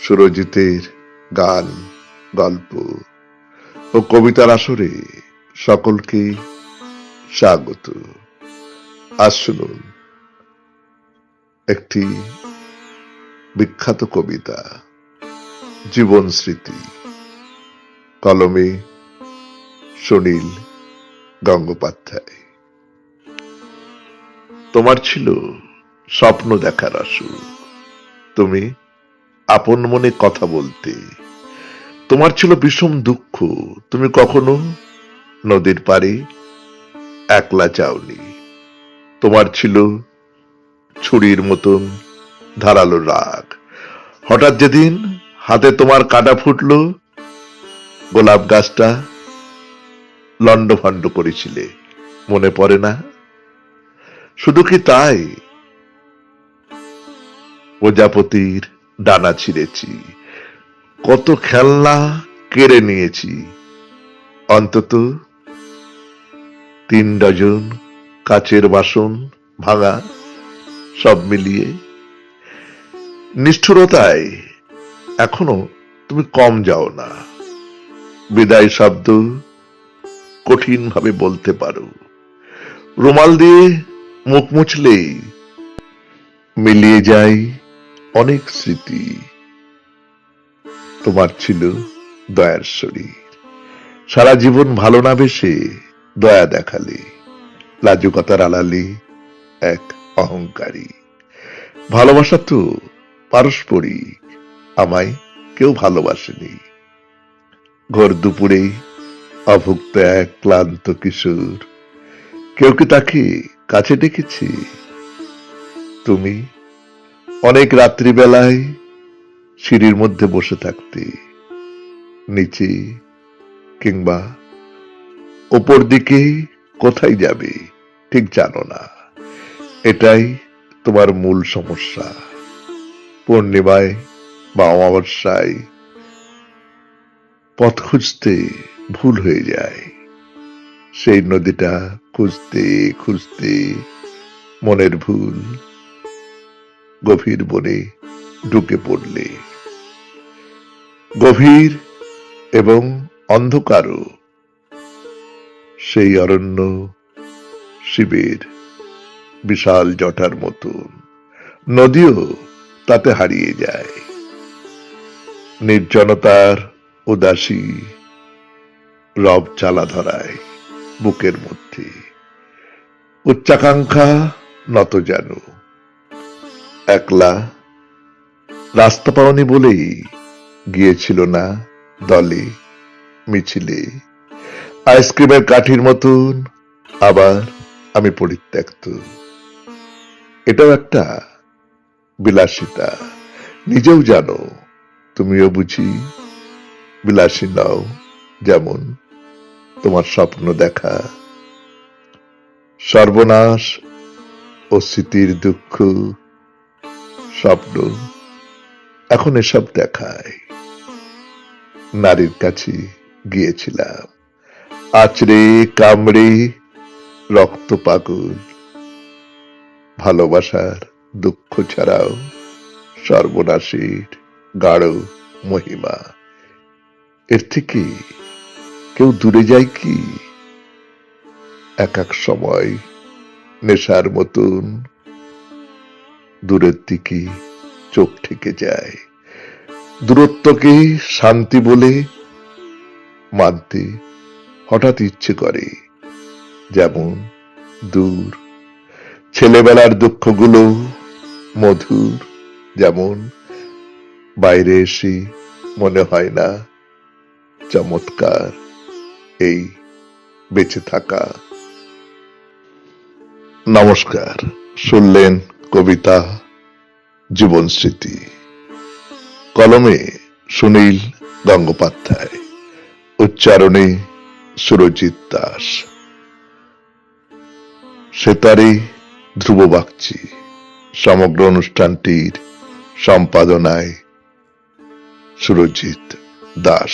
সুরজিতের গান, গল্প ও কবিতার আসরে সকলকে স্বাগত। আজ শুনুন একটি বিখ্যাত কবিতা, জীবন স্মৃতি, কলমে সুনীল গঙ্গোপাধ্যায়। তোমার ছিল স্বপ্ন দেখার আসর, তুমি আপন মনে কথা বলতে। তোমার ছিল বিষম দুঃখ, তুমি কখনো নদীর পাড়ে একলা যাওনি। তোমার ছিল ছুরির মতন ধারালো রাগ, হঠাৎ যেদিন হাতে তোমার কাটা ফুটলো, গোলাপ গাছটা লন্ডভন্ড করেছিলে, মনে পড়ে না? শুধু কি তাই, প্রজাপতির ডানা ছিঁড়েছি, কত খেলনা কেড়ে নিয়েছি, অন্তত 3 ডজন কাচের বাসন ভাঙা, সব মিলিয়ে। নিষ্ঠুরতায় এখনো তুমি কম যাও না, বিদায় শব্দ কঠিন ভাবে বলতে পারো, রুমাল দিয়ে মুখ মুছলেই মিলিয়ে যায় অনেক স্মৃতি। তোমার ছিল দয়ার শরীর, সারা জীবন ভালো না বেশে দয়া দেখালে, লাজুকতার আড়ালে এক অহংকারী। ভালোবাসা তো পারস্পরিক, আমায় কেউ ভালোবাসেনি। ঘর দুপুরে অভুক্ত এক ক্লান্ত কিশোর, কেউ কি তাকে কাছে ডেকেছে? তুমি অনেক রাত্রিবেলায় সিঁড়ির মধ্যে বসে থাকতে, নিচে কিংবা ওপর দিকে কোথায় যাবে ঠিক জানো না। এটাই তোমার মূল সমস্যা। পূর্ণিমায় বা অমাবস্যায় পথ খুঁজতে ভুল হয়ে যায়, সেই নদীটা খুঁজতে খুঁজতে মনের ভুল গভীর বনে ঢুকে পড়লে। গভীর এবং অন্ধকারও সেই অরণ্য শিবের বিশাল জটার মতন, নদীও তাতে হারিয়ে যায়। নির্জনতার উদাসী রব চালা ধরায় বুকের মধ্যে, উচ্চাকাঙ্ক্ষা নত যেন। একলা রাস্তা পাওনি বলেই গিয়েছিল না দলে মিছিলে, আইসক্রিমের কাঠির মতন আবার আমি পরিত্যক্ত। এটাও একটা বিলাসিতা, নিজেও জানো। তুমিও বুঝি বিলাসী নাও, যেমন তোমার স্বপ্ন দেখা। সর্বনাশ ও স্মৃতির দুঃখ স্বপ্ন এখন এসব দেখায়। নারীর কাছে গিয়েছিলাম, আছড়ে কামড়ে রক্ত পাগল। ভালোবাসার দুঃখ ছাড়াও সর্বনাশের গাঢ় মহিমা। এর থেকে কেউ দূরে যায় কি? এক এক সময় নেশার মতন দূরের দিকে চোখ ঠেকে যায়। দূরত্বকে শান্তি বলে মানতে হঠাৎ ইচ্ছে করে, যেমন দূর। ছেলেবেলার দুঃখগুলো মধুর, যেমন বাইরে এসে মনে হয় না চমৎকার এই বেঁচে থাকা। নমস্কার, শুনলেন কবিতা জীবন স্মৃতি, কলমে সুনীল গঙ্গোপাধ্যায়, উচ্চারণে সুরজিৎ দাস, সেতারে ধ্রুব বাগচি। সমগ্র অনুষ্ঠানটির সম্পাদনায় সুরজিৎ দাস।